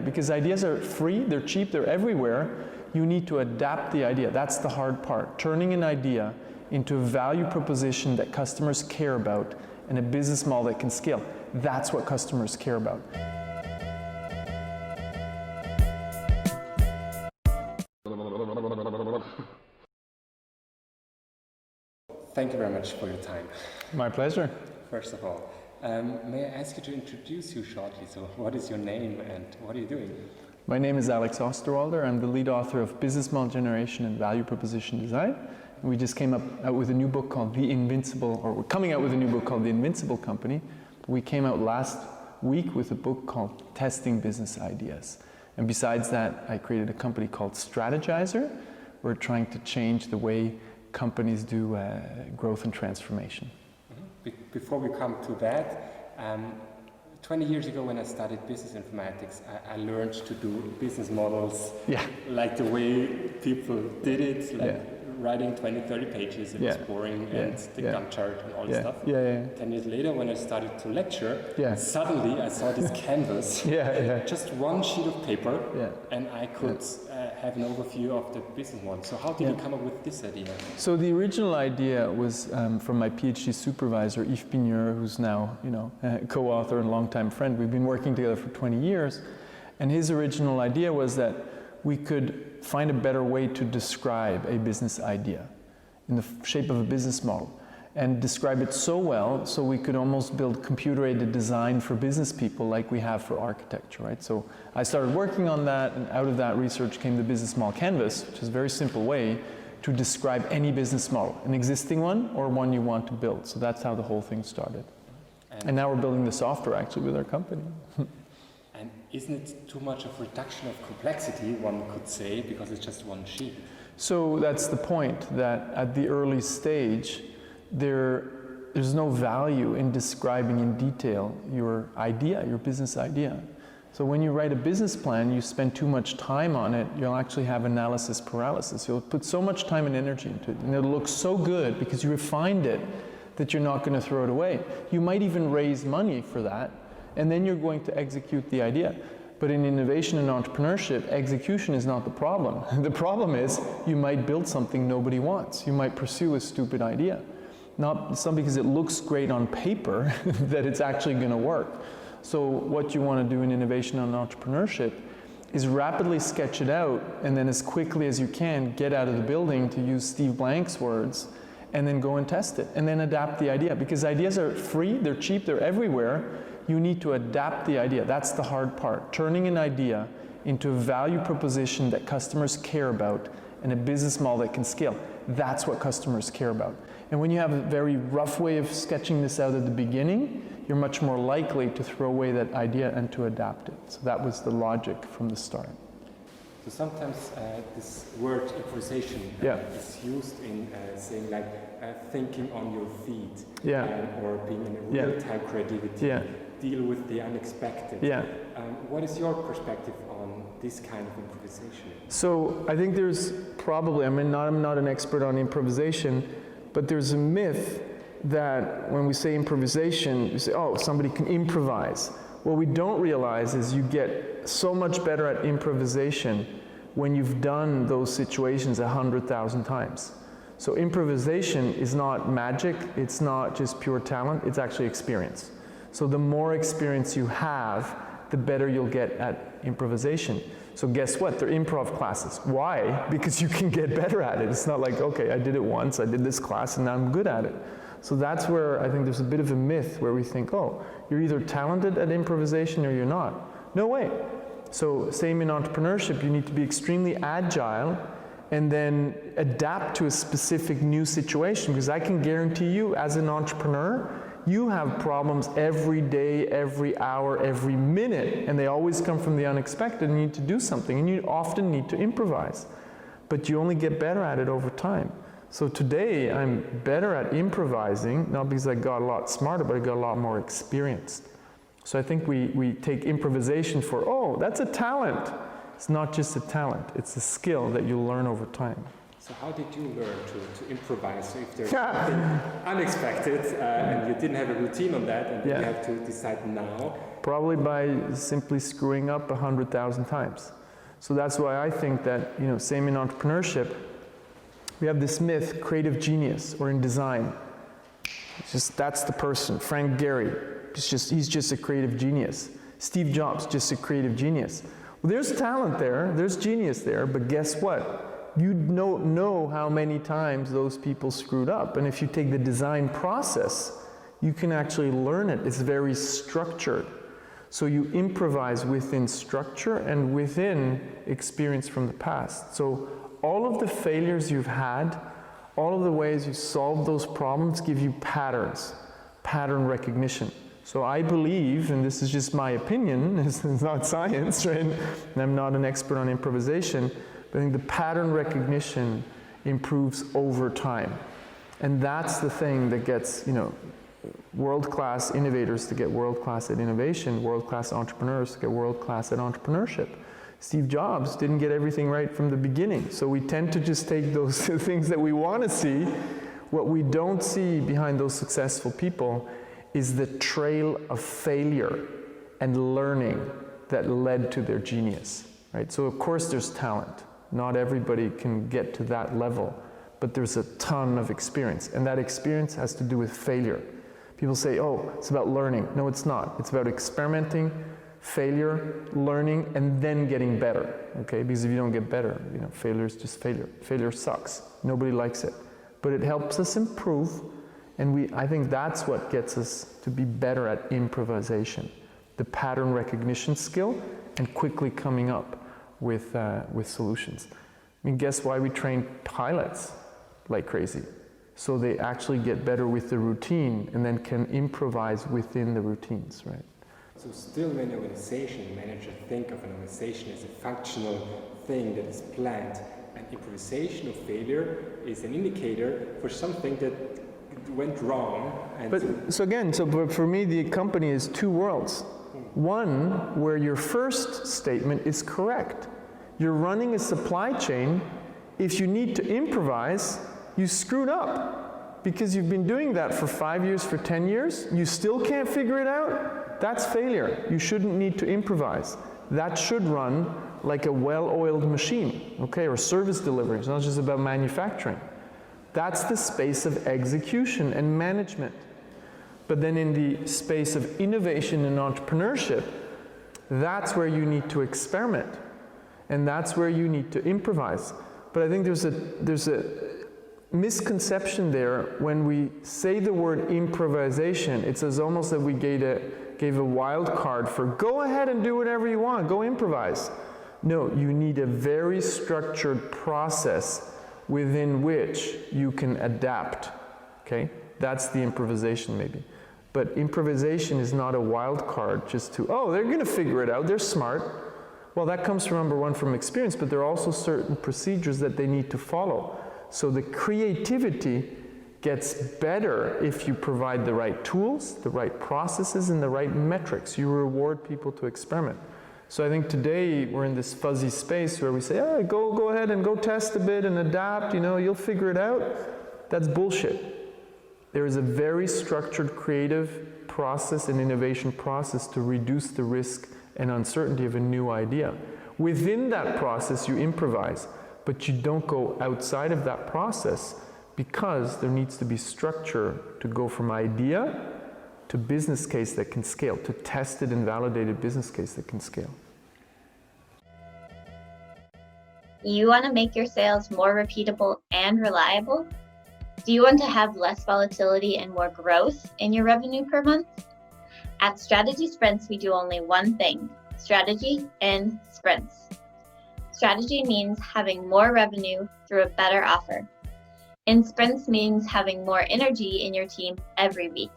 Because ideas are free, they're cheap, they're everywhere. You need to adapt the idea. That's the hard part. Turning an idea into a value proposition that customers care about and a business model that can scale. That's what customers care about. Thank you very much for your time. My pleasure. First of all, may I ask you to introduce you shortly? So what is your name and what are you doing? My name is Alex Osterwalder. I'm the lead author of Business Model Generation and Value Proposition Design. And we just came out with a new book called The Invincible, or we're coming out with a new book called The Invincible Company. We came out last week with a book called Testing Business Ideas. And besides that, I created a company called Strategizer. We're trying to change the way companies do growth and transformation. Before we come to that, 20 years ago when I studied business informatics, I learned to do business models like the way people did it, like writing 20, 30 pages and exploring and the Gantt chart and all this stuff. 10 years later when I started to lecture, suddenly I saw this canvas, just one sheet of paper, and I could have an overview of the business model. So how did you come up with this idea? So the original idea was from my PhD supervisor, Yves Pigneur, who's now co-author and longtime friend. We've been working together for 20 years. And his original idea was that we could find a better way to describe a business idea in the shape of a business model and describe it so well so we could almost build computer-aided design for business people like we have for architecture, right? So I started working on that, and out of that research came the business model canvas, which is a very simple way to describe any business model, an existing one or one you want to build. So that's how the whole thing started. And now we're building the software actually with our company. And isn't it too much of reduction of complexity, one could say, because it's just one sheet? So that's the point, that at the early stage, there's no value in describing in detail your idea, your business idea. So when you write a business plan, you spend too much time on it, you'll actually have analysis paralysis. You'll put so much time and energy into it, and it'll look so good because you refined it that you're not going to throw it away. You might even raise money for that, and then you're going to execute the idea. But in innovation and entrepreneurship, execution is not the problem. The problem is you might build something nobody wants. You might pursue a stupid idea. Not because it looks great on paper that it's actually going to work. So what you want to do in innovation and entrepreneurship is rapidly sketch it out, and then as quickly as you can get out of the building, to use Steve Blank's words, and then go and test it, and then adapt the idea. Because ideas are free, they're cheap, they're everywhere. You need to adapt the idea. That's the hard part. Turning an idea into a value proposition that customers care about and a business model that can scale. That's what customers care about. And when you have a very rough way of sketching this out at the beginning, you're much more likely to throw away that idea and to adapt it. So that was the logic from the start. So sometimes this word improvisation is used in saying like thinking on your feet or being in a real-time creativity, deal with the unexpected. What is your perspective on this kind of improvisation? So I think there's probably, I'm not an expert on improvisation, but there's a myth that when we say improvisation, you say, oh, somebody can improvise. What we don't realize is you get so much better at improvisation when you've done those situations 100,000 times. So improvisation is not magic, it's not just pure talent, it's actually experience. So the more experience you have, the better you'll get at improvisation. So guess what? They're improv classes. Why? Because you can get better at it. It's not like, okay, I did it once, I did this class, and now I'm good at it. So that's where I think there's a bit of a myth where we think, oh, you're either talented at improvisation or you're not. No way. So same in entrepreneurship, you need to be extremely agile and then adapt to a specific new situation, because I can guarantee you as an entrepreneur, you have problems every day, every hour, every minute, and they always come from the unexpected, and you need to do something, and you often need to improvise. But you only get better at it over time. So today, I'm better at improvising, not because I got a lot smarter, but I got a lot more experienced. So I think we take improvisation for, oh, that's a talent. It's not just a talent, it's a skill that you learn over time. So how did you learn to improvise? So if there's something unexpected and you didn't have a routine on that and you have to decide now, Probably by simply screwing up 100,000 times. So that's why I think that, same in entrepreneurship, we have this myth, creative genius, or in design. That's the person. Frank Gehry, he's just a creative genius. Steve Jobs, just a creative genius. Well, there's talent there, there's genius there, but guess what? You don't know how many times those people screwed up. And if you take the design process, you can actually learn it. It's very structured. So you improvise within structure and within experience from the past. So all of the failures you've had, all of the ways you've solved those problems give you patterns, pattern recognition. So I believe, and this is just my opinion, it's not science, right? And I'm not an expert on improvisation, but I think the pattern recognition improves over time. And that's the thing that gets, world-class innovators to get world-class at innovation, world-class entrepreneurs to get world-class at entrepreneurship. Steve Jobs didn't get everything right from the beginning. So we tend to just take those things that we want to see. What we don't see behind those successful people is the trail of failure and learning that led to their genius, right? So of course there's talent. Not everybody can get to that level, but there's a ton of experience, and that experience has to do with failure. People say, oh, it's about learning. No, it's not. It's about experimenting, failure, learning, and then getting better, okay? Because if you don't get better, failure is just failure. Failure sucks. Nobody likes it. But it helps us improve, and I think that's what gets us to be better at improvisation. The pattern recognition skill and quickly coming up with solutions. I mean, guess why we train pilots like crazy? So they actually get better with the routine and then can improvise within the routines, right? So still when an organization manager think of an organization as a functional thing that is planned, and improvisation or failure is an indicator for something that went wrong. And But for me, the company is two worlds. One, where your first statement is correct. You're running a supply chain. If you need to improvise, you screwed up because you've been doing that for 5 years, for 10 years. You still can't figure it out. That's failure. You shouldn't need to improvise. That should run like a well-oiled machine, okay, or service delivery. It's not just about manufacturing. That's the space of execution and management. But then in the space of innovation and entrepreneurship, that's where you need to experiment. And that's where you need to improvise. But I think there's a misconception there when we say the word improvisation. It's as almost that we gave a wild card for go ahead and do whatever you want, go improvise. No, you need a very structured process within which you can adapt, okay? That's the improvisation maybe. But improvisation is not a wild card just to, oh, they're gonna figure it out, they're smart. Well, that comes from, number one, from experience, but there are also certain procedures that they need to follow. So the creativity gets better if you provide the right tools, the right processes, and the right metrics. You reward people to experiment. So I think today we're in this fuzzy space where we say, oh, go ahead and go test a bit and adapt, you'll figure it out. That's bullshit. There is a very structured creative process and innovation process to reduce the risk and uncertainty of a new idea. Within that process, you improvise, but you don't go outside of that process because there needs to be structure to go from idea to business case that can scale, to tested and validated business case that can scale. You want to make your sales more repeatable and reliable? Do you want to have less volatility and more growth in your revenue per month? At Strategy Sprints, we do only one thing: strategy in sprints. Strategy means having more revenue through a better offer. In sprints means having more energy in your team every week.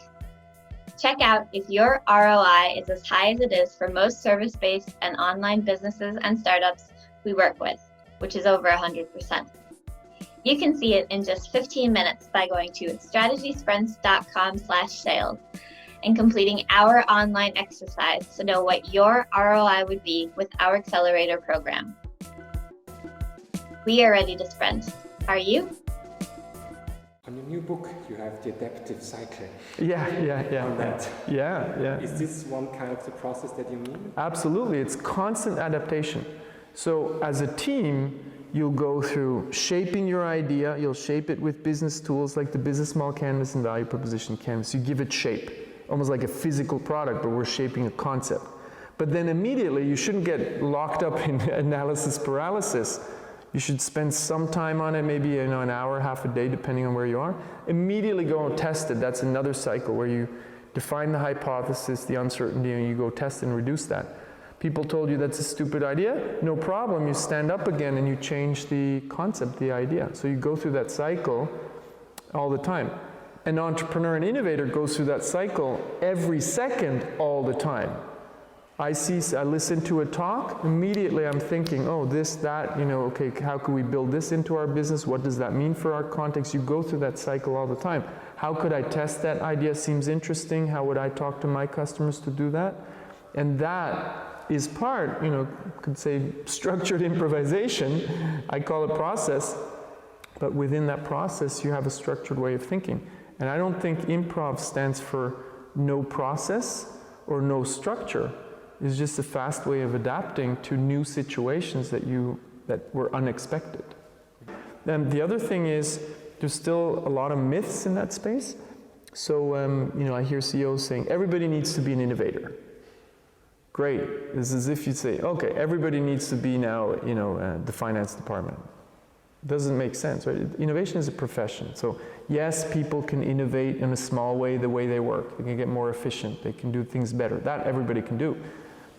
Check out if your ROI is as high as it is for most service-based and online businesses and startups we work with, which is over 100%. You can see it in just 15 minutes by going to strategysprints.com/sales and completing our online exercise to know what your ROI would be with our accelerator program. We are ready to sprint. Are you? On your new book, you have the adaptive cycle. Yeah. On that. Yeah. Is this one kind of the process that you mean? Absolutely, it's constant adaptation. So as a team, you'll go through shaping your idea, you'll shape it with business tools like the business model canvas and value proposition canvas. You give it shape, almost like a physical product, but we're shaping a concept. But then immediately, you shouldn't get locked up in analysis paralysis. You should spend some time on it, maybe an hour, half a day, depending on where you are. Immediately go and test it. That's another cycle where you define the hypothesis, the uncertainty, and you go test and reduce that. People told you that's a stupid idea, no problem. You stand up again and you change the concept, the idea. So you go through that cycle all the time. An entrepreneur and innovator goes through that cycle every second, all the time. I listen to a talk, immediately I'm thinking, oh, this, that, okay, how can we build this into our business? What does that mean for our context? You go through that cycle all the time. How could I test that idea? Seems interesting. How would I talk to my customers to do that? And that is part, could say structured improvisation. I call it process, but within that process, you have a structured way of thinking. And I don't think improv stands for no process or no structure. It's just a fast way of adapting to new situations that were unexpected. Then the other thing is, there's still a lot of myths in that space. So, I hear CEOs saying, everybody needs to be an innovator. Great. It's as if you'd say, okay, everybody needs to be now, the finance department. Doesn't make sense, right? Innovation is a profession. So, yes, people can innovate in a small way, the way they work. They can get more efficient. They can do things better. That everybody can do.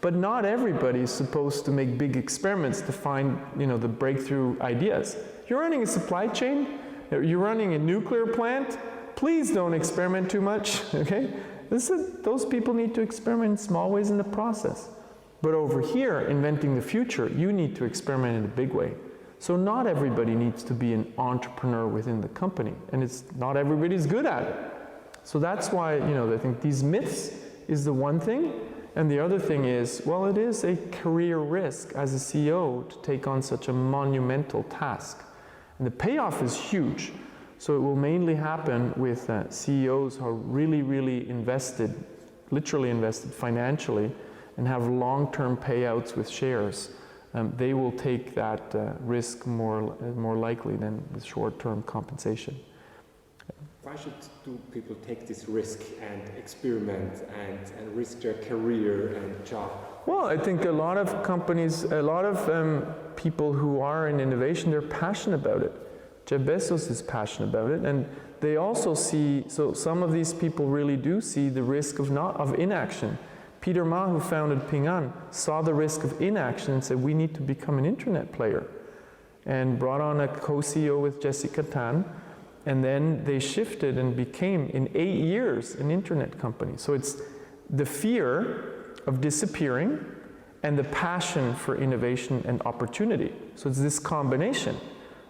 But not everybody is supposed to make big experiments to find, the breakthrough ideas. You're running a supply chain, you're running a nuclear plant, please don't experiment too much, okay? Those people need to experiment in small ways in the process. But over here, inventing the future, you need to experiment in a big way. So not everybody needs to be an entrepreneur within the company, and not everybody's good at it. So that's why, I think these myths is the one thing. And the other thing is, well, it is a career risk as a CEO to take on such a monumental task. And the payoff is huge. So it will mainly happen with CEOs who are really, really invested, literally invested financially, and have long-term payouts with shares. They will take that risk more likely than with short-term compensation. Why should people take this risk and experiment and risk their career and job? Well, I think a lot of companies, a lot of people who are in innovation, they're passionate about it. Jeff Bezos is passionate about it, and they also see, so some of these people really do see the risk of inaction. Peter Ma, who founded Ping An, saw the risk of inaction and said, we need to become an internet player, and brought on a co-CEO with Jessica Tan. And then they shifted and became, in 8 years, an internet company. So it's the fear of disappearing and the passion for innovation and opportunity. So it's this combination,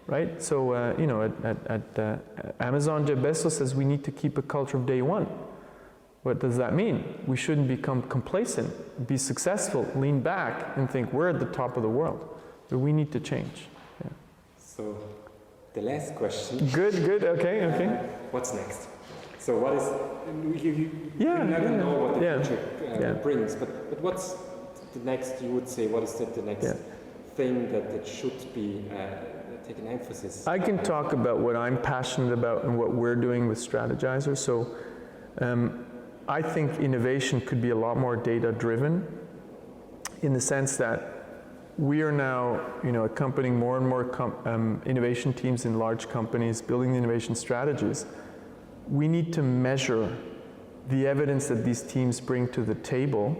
right? So, at Amazon, Jeff Bezos says we need to keep a culture of day one. What does that mean? We shouldn't become complacent, be successful, lean back, and think we're at the top of the world. But we need to change. Yeah. So, the last question. Good, okay. What's next? So what is, you never know what the future brings, but what's the next, you would say, what is the next thing that should be taken emphasis? I can talk about what I'm passionate about and what we're doing with Strategizer. So I think innovation could be a lot more data-driven in the sense that we are now, accompanying more and more innovation teams in large companies, building innovation strategies. We need to measure the evidence that these teams bring to the table,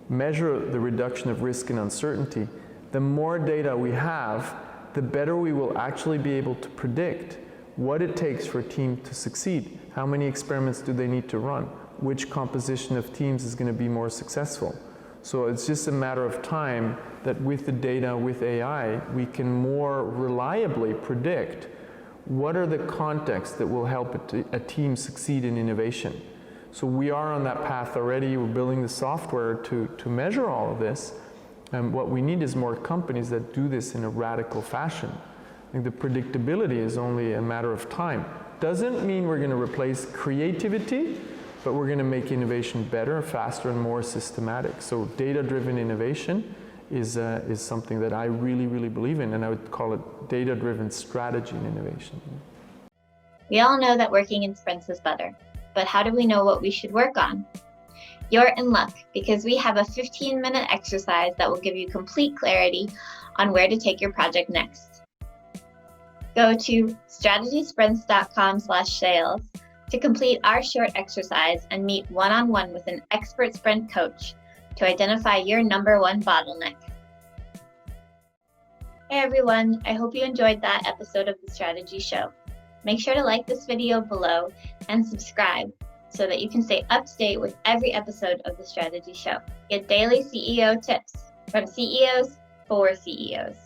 measure the reduction of risk and uncertainty. The more data we have, the better we will actually be able to predict what it takes for a team to succeed. How many experiments do they need to run? Which composition of teams is going to be more successful? So it's just a matter of time that with the data, with AI, we can more reliably predict what are the contexts that will help a team succeed in innovation. So we are on that path already. We're building the software to measure all of this. And what we need is more companies that do this in a radical fashion. I think the predictability is only a matter of time. Doesn't mean we're going to replace creativity, but we're going to make innovation better, faster, and more systematic. So data-driven innovation is something that I really, really believe in, and I would call it data-driven strategy and innovation. We all know that working in sprints is better, but how do we know what we should work on? You're in luck, because we have a 15-minute exercise that will give you complete clarity on where to take your project next. Go to strategysprints.com/sales to complete our short exercise and meet one-on-one with an expert sprint coach to identify your #1 bottleneck. Hey everyone, I hope you enjoyed that episode of the Strategy Show. Make sure to like this video below and subscribe so that you can stay up to date with every episode of the Strategy Show. Get daily CEO tips from CEOs for CEOs.